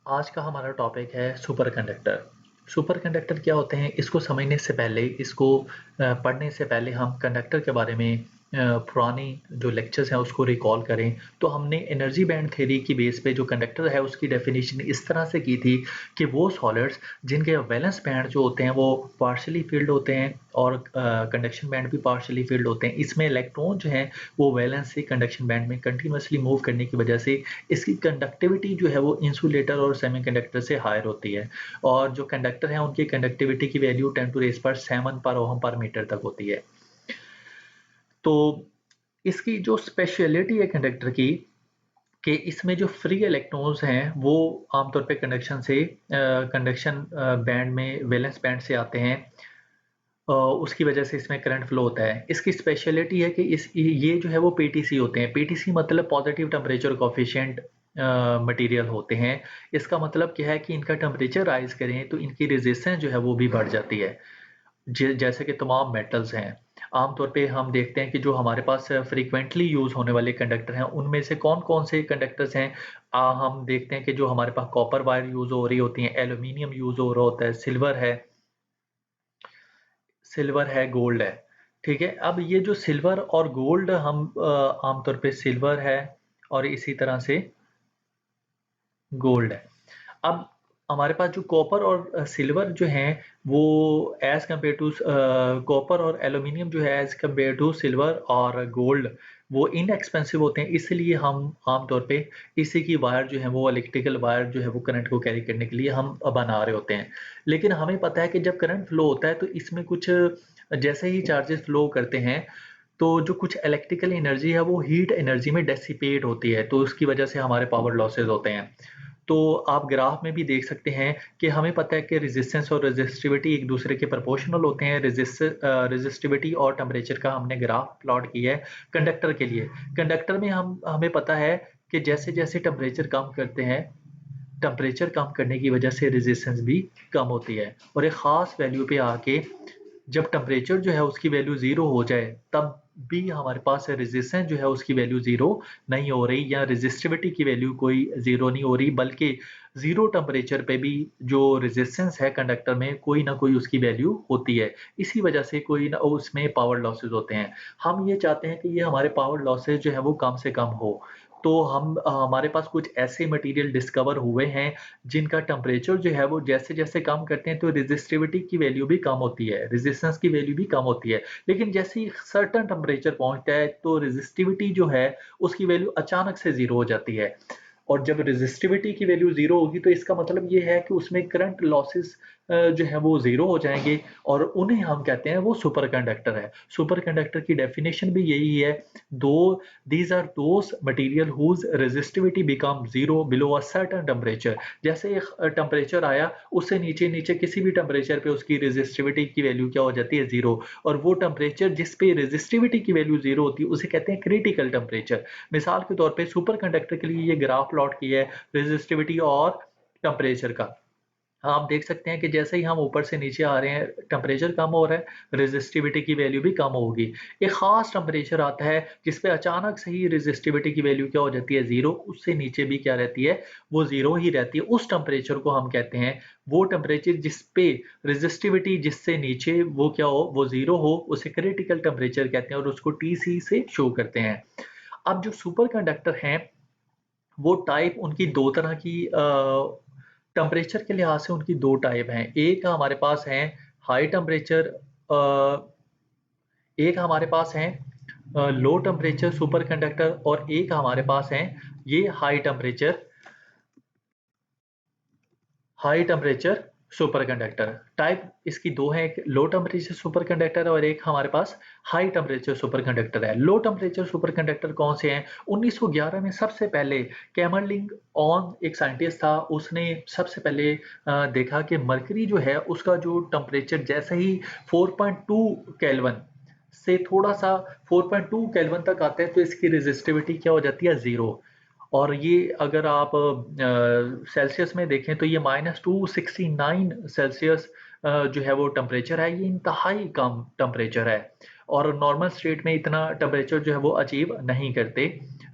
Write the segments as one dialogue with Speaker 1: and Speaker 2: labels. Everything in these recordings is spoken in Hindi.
Speaker 1: आज का हमारा टॉपिक है सुपर कंडक्टर। सुपर कंडक्टर क्या होते हैं, इसको समझने से पहले, इसको पढ़ने से पहले हम कंडक्टर के बारे में पुरानी जो लेक्चर्स हैं उसको रिकॉल करें। तो हमने एनर्जी बैंड थ्योरी की बेस पे जो कंडक्टर है उसकी डेफिनेशन इस तरह से की थी कि वो सॉलिड्स जिनके वैलेंस बैंड जो होते हैं वो पार्शियली फिल्ड होते हैं और कंडक्शन बैंड भी पार्शियली फिल्ड होते हैं। इसमें इलेक्ट्रॉन जो हैं वो वैलेंस से कंडक्शन बैंड में कंटिन्यूसली मूव करने की वजह से इसकी कंडक्टिविटी जो है वो इंसुलेटर और सेमीकंडक्टर से हायर होती है। और जो कंडक्टर हैं उनकी कंडक्टिविटी की वैल्यू 10⁻7 पर ओहम पर मीटर तक होती है। तो इसकी जो स्पेशलिटी है कंडक्टर की कि इसमें जो फ्री इलेक्ट्रॉन्स हैं वो आमतौर पे कंडक्शन बैंड में वैलेंस बैंड से आते हैं। उसकी वजह से इसमें करंट फ्लो होता है। इसकी स्पेशलिटी है कि इस ये जो है वो पीटीसी होते हैं। पीटीसी मतलब पॉजिटिव टेम्परेचर कोएफिशिएंट मटेरियल होते हैं। इसका मतलब क्या है कि इनका टेम्परेचर राइज़ करें तो इनकी रेजिस्टेंस जो है वो भी बढ़ जाती है। जैसे कि तमाम मेटल्स हैं। आमतौर पे हम देखते हैं कि जो हमारे पास फ्रीक्वेंटली यूज़ होने वाले कंडक्टर हैं, उनमें से कौन-कौन से कंडक्टर्स हैं? हम देखते हैं कि जो हमारे पास कॉपर वायर यूज़ हो रही होती हैं, एल्यूमीनियम यूज़ हो रहा होता है, सिल्वर है, गोल्ड है, ठीक है? अब ये जो सिल्वर और गोल्ड हम आमतौर पे सिल्वर है और इसी तरह से गोल्ड है। अब हमारे पास जो कॉपर और सिल्वर जो हैं वो एज़ कम्पेयर टू कॉपर और एल्यूमीनियम जो है एज़ कम्पेयर टू सिल्वर और गोल्ड वो इनएक्सपेंसिव होते हैं, इसलिए हम आम तौर पे इसी की वायर जो है वो इलेक्ट्रिकल वायर जो है वो करंट को कैरी करने के लिए हम बना रहे होते हैं। लेकिन हमें पता है कि जब करंट फ्लो होता है तो इसमें कुछ जैसे ही चार्जेस फ्लो करते हैं तो जो कुछ इलेक्ट्रिकल एनर्जी है वो हीट एनर्जी में डेसिपेट होती है, तो उसकी वजह से हमारे पावर लॉसेस होते हैं। तो आप ग्राफ में भी देख सकते हैं कि हमें पता है कि रेजिस्टेंस और रेजिस्टिविटी एक दूसरे के प्रोपोर्शनल होते हैं। रेजिस्टिविटी और टेम्परेचर का हमने ग्राफ प्लॉट किया है कंडक्टर के लिए। कंडक्टर में हमें पता है कि जैसे-जैसे टेम्परेचर कम करने की वजह से रेजिस्टेंस भी कम होती है और एक ख़ास वैल्यू पे आके जब टेम्परेचर जो है उसकी वैल्यू 0 हो जाए तब भी हमारे पास रेजिस्टेंस जो है उसकी वैल्यू 0 नहीं हो रही या रेजिस्टिविटी की वैल्यू कोई 0 नहीं हो रही, बल्कि 0 टेम्परेचर पे भी जो रेजिस्टेंस है कंडक्टर में कोई ना कोई उसकी वैल्यू होती है। इसी वजह से कोई ना उसमें पावर लॉसेस होते हैं। हम ये चाहते हैं कि ये हमारे पावर लॉसेस जो है वो कम से कम हो। तो हमारे पास कुछ ऐसे मटेरियल डिस्कवर हुए हैं जिनका टेम्परेचर जो है वो जैसे-जैसे कम करते हैं तो रेजिस्टिविटी की वैल्यू भी कम होती है, रेजिस्टेंस की वैल्यू भी कम होती है। लेकिन जैसे ही सर्टेन टेम्परेचर पहुँचता है तो रेजिस्टिविटी जो है उसकी वैल्यू अचानक से 0 हो जाती है। और जब रेजिस्टिविटी की वैल्यू 0 होगी तो इसका मतलब ये है कि उसमें करंट लॉसेस जो है वो 0 हो जाएँगे और उन्हें हम कहते हैं वो सुपर कंडक्टर है। सुपर कंडक्टर की डेफिनिशन भी यही है, दो these are those material whose resistivity become 0 below a certain temperature. जैसे एक टेम्परेचर आया, उससे नीचे-नीचे किसी भी टेम्परेचर पे उसकी रेजिस्टिविटी की वैल्यू क्या हो जाती है 0 और वो टेम्परेचर जिस पे रेजिस्टिविटी की वैल्यू 0 होती है उसे कहते हैं क्रिटिकल टेम्परेचर। मिसाल के तौर पे सुपर कंडक्टर के लिए ये ग्राफ प्लॉट किया है रेजिस्टिविटी और टेम्परेचर का। आप देख सकते हैं कि जैसे ही हम ऊपर से नीचे आ रहे हैं, टेम्परेचर कम हो रहा है, रेजिस्टिविटी की वैल्यू भी कम होगी। एक ख़ास टेम्परेचर आता है, जिस पे अचानक से ही रेजिस्टिविटी की वैल्यू क्या हो जाती है 0, उससे नीचे भी क्या रहती है, वो 0 ही रहती है। उस टेम्परेचर को हम कहते हैं, वो टेम्परेचर जिस पे रेजिस्टिविटी जिससे नीचे वो क्या हो, वो 0 हो, उसे क्रिटिकल टेम्परेचर कहते हैं और उसको टीसी से शो करते हैं। अब जो सुपर कंडक्टर हैं वो टाइप उनकी 2 तरह की टेम्परेचर के लिहाज से उनकी 2 टाइप हैं। हाई टेम्परेचर अ, एक हमारे पास हैं लो टेम्परेचर सुपर कंडक्टर और एक हमारे पास हैं ये high temperature super conductor. Type इसकी 2 हैं, एक लो टेम्परेचर सुपर कंडक्टर और एक हमारे पास हाई टेम्परेचर सुपर कंडक्टर है। लो टेम्परेचर सुपर कंडक्टर कौन से हैं? 1911 में सबसे पहले कैमरलिंग ऑन एक साइंटिस्ट था, उसने सबसे पहले देखा कि मरकरी जो है उसका जो टेम्परेचर जैसे ही 4.2 केल्विन से थोड़ा-सा 4.2 केल्विन तक आता है तो इसकी रेजिस्टिविटी क्या हो जाती है 0 और ये अगर आप सेल्सियस में देखें तो ये -269 सेल्सियस जो है वो टेम्परेचर है, ये इंतहाई कम टेम्परेचर है और नॉर्मल स्टेट में इतना टेम्परेचर जो है वो अचीव नहीं करते,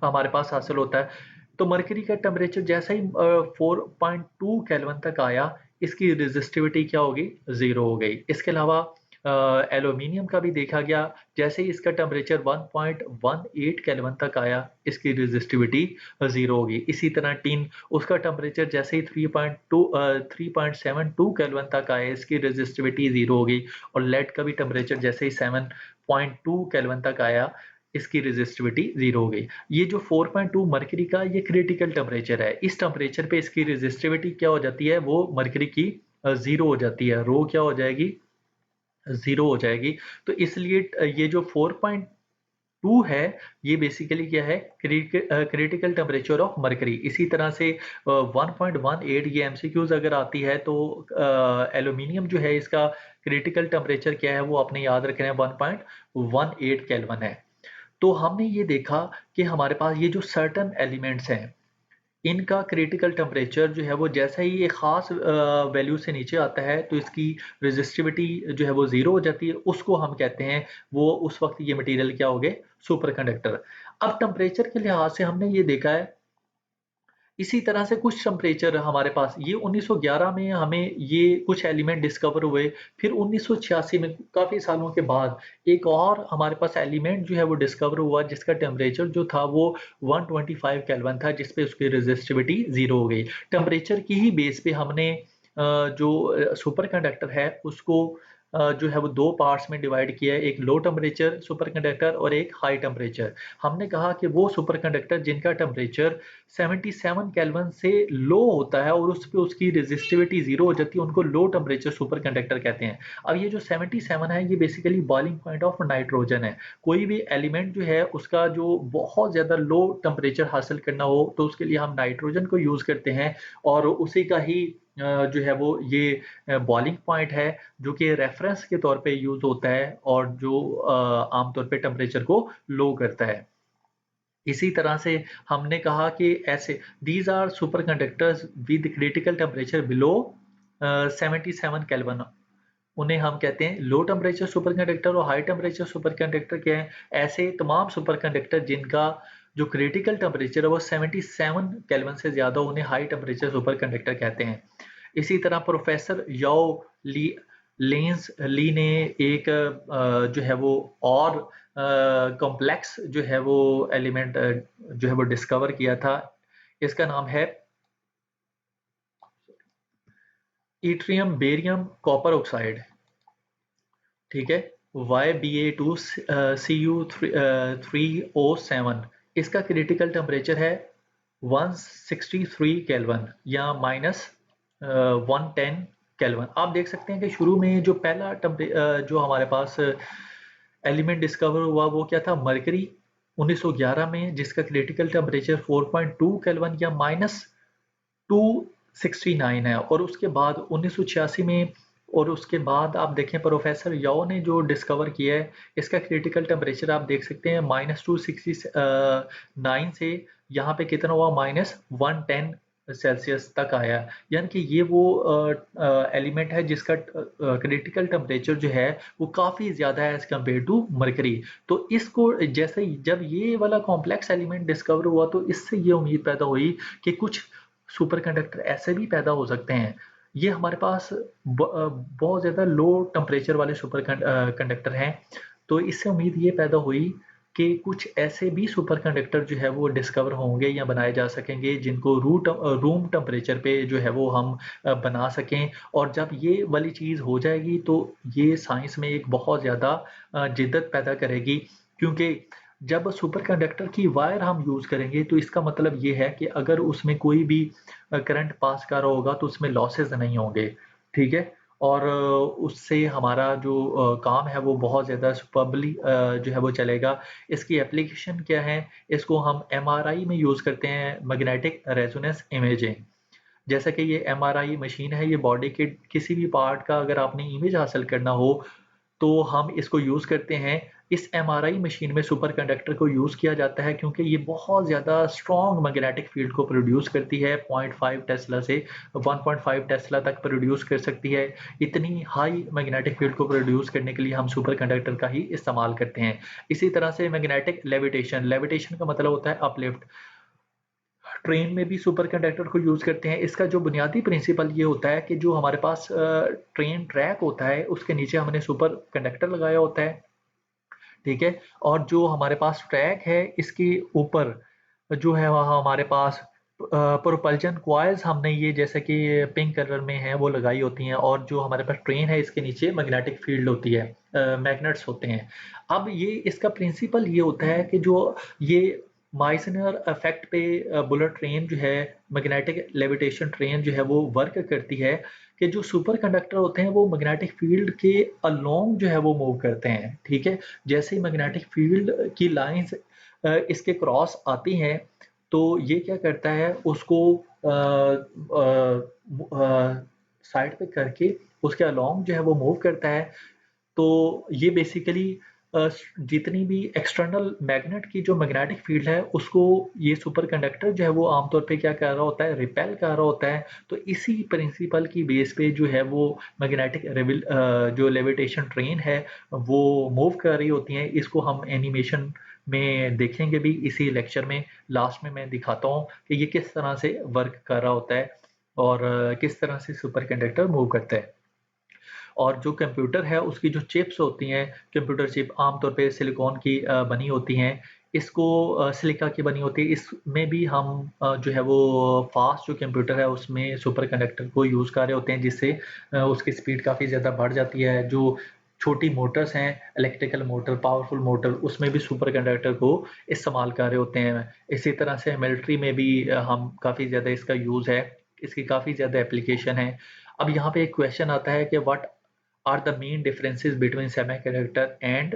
Speaker 1: हमारे पास हासिल होता है। तो मरकरी का टेम्परेचर जैसे ही 4.2 केल्विन तक आया, इसकी रेजिस्टिविटी क्या होगी, 0 हो गई। इसके अलावा एल्यूमीनियम का भी देखा गया, जैसे ही इसका टेम्परेचर 1.18 केल्विन तक आया, इसकी रेजिस्टिविटी 0 होगी। इसी तरह टिन, उसका टेम्परेचर जैसे ही 3.72 केल्विन तक आया, इसकी रेजिस्टिविटी 0 होगी। और लेड का भी टेम्परेचर जैसे ही 7.2 केल्विन तक आया, इसकी रेजिस्टिविटी 0 हो गई। ये जो 4.2 मरकरी का ये क्रिटिकल टेम्परेचर है, इस टेम्परेचर पे इसकी रेजिस्टिविटी क्या हो जाती है, वो मरकरी की 0 हो जाती है, रो क्या हो जाएगी, 0 हो जाएगी। तो इसलिए ये जो 4.2 है, ये बेसिकली क्या है, क्रिटिकल टेम्परेचर ऑफ मरकरी। इसी तरह से 1.18 ये एमसीक्यूज अगर आती है तो एल्यूमिनियम जो है इसका क्रिटिकल टेम्परेचर क्या है, वो आपने याद रखना है, 1.18 केल्विन है। तो हमने ये देखा कि हमारे पास ये जो सर्टन एलिमेंट्स हैं, इनका क्रिटिकल टेम्परेचर जो है वो जैसा ही एक ख़ास वैल्यू से नीचे आता है, तो इसकी रेजिस्टिविटी जो है वो 0 हो जाती है। उसको हम कहते हैं, वो उस वक्त ये मटेरियल क्या हो गए, सुपर कंडक्टर। अब टेम्परेचर के लिहाज से हमने ये देखा है, इसी तरह से कुछ टेम्परेचर हमारे पास, ये 1911 में हमें ये कुछ एलिमेंट डिस्कवर हुए। फिर 1986 में, काफ़ी सालों के बाद, एक और हमारे पास एलिमेंट जो है वो डिस्कवर हुआ, जिसका टेम्परेचर जो था वो 125 केल्विन था, जिस पे उसकी रेजिस्टिविटी 0 हो गई। टेम्परेचर की ही बेस पे हमने जो सुपर कंडक्टर है उसको जो है वो दो पार्ट्स में डिवाइड किया है, एक लो टेम्परेचर सुपर कंडक्टर और एक हाई टेम्परेचर। हमने कहा कि वो सुपर कंडक्टर जिनका टेम्परेचर 77 केल्विन से लो होता है और उस पे उसकी रेजिस्टिविटी 0 हो जाती है, उनको लो टेम्परेचर सुपर कंडक्टर कहते हैं। अब ये जो 77 है, ये basically boiling point of nitrogen है। कोई भी एलिमेंट जो है उसका जो बहुत ज़्यादा लो टेम्परेचर हासिल करना हो, तो उसके लिए हम नाइट्रोजन को यूज़ करते हैं, और उसी का ही जो है वो ये बॉइलिंग पॉइंट है, जो कि रेफरेंस के तौर पे यूज़ होता है, और जो आमतौर पे टेम्परेचर को लो करता है। इसी तरह से हमने कहा कि ऐसे these are super conductors with critical temperature below 77 kelvin, उन्हें हम कहते हैं लो टेम्परेचर सुपर कंडक्टर। और हाई टेम्परेचर सुपर कंडक्टर क्या है, ऐसे तमाम सुपर कंडक्टर जिनका जो क्रिटिकल टेम्परेचर है वो 77 केल्विन से ज़्यादा, उन्हें हाई टेम्परेचर सुपर कंडक्टर कहते हैं। इसी तरह प्रोफेसर याओ ली लेंस ली ने एक जो है वो और कॉम्प्लेक्स जो है वो एलिमेंट जो है वो डिस्कवर किया था। इसका नाम है इट्रियम बेरियम कॉपर ऑक्साइड, ठीक है, YBA2CU3O7। इसका क्रिटिकल टेम्परेचर है 163 केल्विन या माइनस 110 केल्विन। आप देख सकते हैं कि शुरू में जो पहला जो हमारे पास एलिमेंट डिस्कवर हुआ वो क्या था, मरकरी, 1911 में, जिसका क्रिटिकल टेम्परेचर 4.2 केल्विन या माइनस 269 है। और उसके बाद 1986 में, और उसके बाद आप देखें प्रोफेसर याओ ने जो डिस्कवर किया है, इसका क्रिटिकल टेम्परेचर आप देख सकते हैं -269 से यहाँ पे कितना हुआ, -110 सेल्सियस तक आया। यानी कि ये वो एलिमेंट है जिसका क्रिटिकल टेम्परेचर जो है वो काफ़ी ज़्यादा है एज़ कम्पेयर टू मरकरी। तो इसको जैसे जब ये वाला कॉम्प्लेक्स एलिमेंट डिस्कवर हुआ, तो इससे ये उम्मीद पैदा हुई कि कुछ सुपर कंडक्टर ऐसे भी पैदा हो सकते हैं। ये हमारे पास बहुत ज़्यादा लो टेम्परेचर वाले सुपर कंडक्टर हैं। तो इससे उम्मीद ये पैदा हुई कि कुछ ऐसे भी सुपर कंडक्टर जो है वो डिस्कवर होंगे या बनाए जा सकेंगे, जिनको रूम टेम्परेचर पे जो है वो हम बना सकें। और जब ये वाली चीज़ हो जाएगी, तो ये साइंस में एक बहुत ज़्यादा जिद्दत पैदा करेगी, क्योंकि जब सुपर कंडक्टर की वायर हम यूज़ करेंगे, तो इसका मतलब ये है कि अगर उसमें कोई भी करंट पास कर रहा होगा, तो उसमें लॉसेस नहीं होंगे, ठीक है। और उससे हमारा जो काम है वो बहुत ज़्यादा सुपर्बली जो है वो चलेगा। इसकी एप्लीकेशन क्या है, इसको हम एमआरआई में यूज़ करते हैं, मैग्नेटिक रेजोनेंस इमेजिंग। जैसा कि ये एमआरआई मशीन है, ये बॉडी के किसी भी पार्ट का अगर आपने इमेज हासिल करना हो, तो हम इसको यूज़ करते हैं। इस एमआरआई मशीन में सुपर कंडक्टर को यूज़ किया जाता है, क्योंकि ये बहुत ज़्यादा स्ट्रॉन्ग मैग्नेटिक फील्ड को प्रोड्यूस करती है, 0.5 टेस्ला से 1.5 टेस्ला तक प्रोड्यूस कर सकती है। इतनी हाई मैग्नेटिक फील्ड को प्रोड्यूस करने के लिए हम सुपर कंडक्टर का ही इस्तेमाल करते हैं। इसी तरह से मैग्नेटिक लेविटेशन, लेविटेशन का मतलब होता है अपलिफ्ट। ट्रेन में भी सुपर कंडक्टर को यूज़ करते हैं। इसका जो बुनियादी प्रिंसिपल ये होता है कि जो हमारे पास ट्रेन ट्रैक होता है, उसके नीचे हमने सुपर कंडक्टर लगाया होता है, ठीक है? और जो हमारे पास ट्रैक है, इसके ऊपर जो है वहाँ हमारे पास प्रोपल्जन कॉइल्स हमने ये जैसे कि पिंक कलर में है वो लगाई होती हैं, और जो हमारे पास ट्रेन है इसके नीचे मैग्नेटिक फील्ड होती है, मैग्नेट्स होते हैं। अब ये इसका प्रिंसिपल ये होता है कि जो ये माइसनर इफेक्ट पे बुलेट ट्रेन जो है, मैग्नेटिक लेविटेशन ट्रेन जो है वो वर्क करती है कि जो सुपर कंडक्टर होते हैं वो मैग्नेटिक फील्ड के अलोंग जो है वो मूव करते हैं, ठीक है? जैसे ही मैग्नेटिक फील्ड की लाइंस इसके क्रॉस आती हैं, तो ये क्या करता है, उसको साइड पे करके उसके अलोंग जो है वो मूव करता है। तो ये बेसिकली जितनी भी एक्सटर्नल मैग्नेट की जो मैग्नेटिक फील्ड है, उसको ये सुपर कंडक्टर जो है वो आमतौर पे क्या कर रहा होता है, रिपेल कर रहा होता है। तो इसी प्रिंसिपल की बेस पे जो है वो मैग्नेटिक जो लेविटेशन ट्रेन है वो मूव कर रही होती हैं। इसको हम एनिमेशन में देखेंगे भी इसी लेक्चर में। लास्ट में मैं दिखाता हूँ कि ये किस तरह से वर्क कर रहा होता है और किस तरह से सुपर कंडक्टर मूव करता है। और जो कंप्यूटर है उसकी जो चिप्स होती हैं, कंप्यूटर चिप आमतौर पे सिलिकॉन की बनी होती हैं। इसको सिलिका की बनी होती है। इसमें भी हम जो है वो फास्ट जो कंप्यूटर है उसमें सुपर कंडक्टर को यूज़ कर रहे होते हैं, जिससे उसकी स्पीड काफ़ी ज़्यादा बढ़ जाती है। जो छोटी मोटर्स हैं, इलेक्ट्रिकल मोटर, पावरफुल मोटर, उसमें भी सुपर कंडक्टर को इस्तेमाल कर रहे होते हैं। इसी तरह से मिलिट्री में भी हम काफ़ी ज़्यादा इसका यूज़ है, इसकी काफ़ी ज़्यादा एप्लीकेशन है। अब यहाँ पे एक क्वेश्चन आता है कि what are the main differences between semiconductor and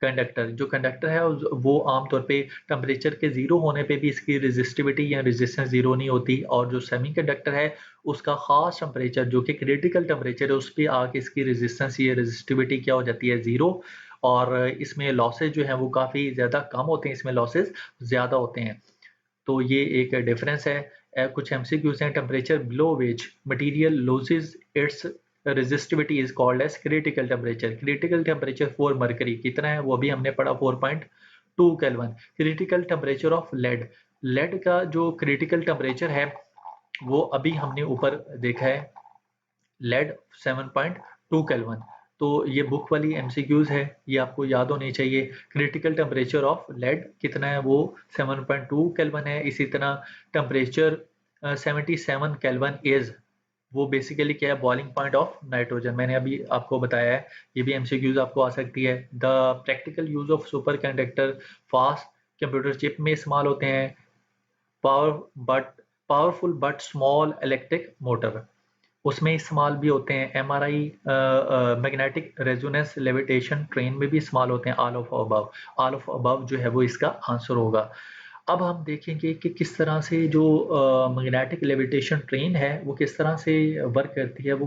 Speaker 1: conductor. जो कंडक्टर है वो आमतौर पे टेम्परेचर के ज़ीरो होने पे भी इसकी रेजिस्टिविटी या रेजिस्टेंस ज़ीरो नहीं होती, और जो सेमीकंडक्टर है उसका ख़ास टेम्परेचर जो कि क्रिटिकल टेम्परेचर है, उस पे आके इसकी रेजिस्टेंस या रेजिस्टिविटी क्या हो जाती है, ज़ीरो। और इसमें लॉसेस जो हैं वो काफ़ी ज़्यादा कम होते हैं, इसमें लॉसेस ज़्यादा होते हैं। तो ये एक डिफरेंस है। कुछ एमसीक्यूज हैं। Temperature below which material loses its resistivity is called as critical temperature. Critical temperature for mercury कितना है वो भी हमने पढ़ा, 4.2 kelvin. Critical temperature of lead, lead का जो क्रिटिकल टेम्परेचर है वो अभी हमने ऊपर देखा है, लेड 7.2 केल्विन। तो ये बुक वाली एमसीक्यूज है, ये आपको याद होनी चाहिए। क्रिटिकल टेम्परेचर ऑफ लेड कितना है वो 7.2 केल्विन है। इसी तरह टेम्परेचर 77 केल्विन इज, वो बेसिकली क्या है, बॉइलिंग पॉइंट ऑफ नाइट्रोजन। मैंने अभी आपको बताया है, ये भी एमसीक्यूज आपको आ सकती है। The practical use of super conductor fast computer chip में इस्तेमाल होते हैं। Power but powerful but small electric motor उसमें इस्तेमाल भी होते हैं। MRI magnetic resonance levitation train में भी इस्तेमाल होते हैं। All of above, all of above जो है वो इसका आंसर होगा। अब हम देखेंगे कि किस तरह से जो मैग्नेटिक लेविटेशन ट्रेन है वो किस तरह से वर्क करती है, वो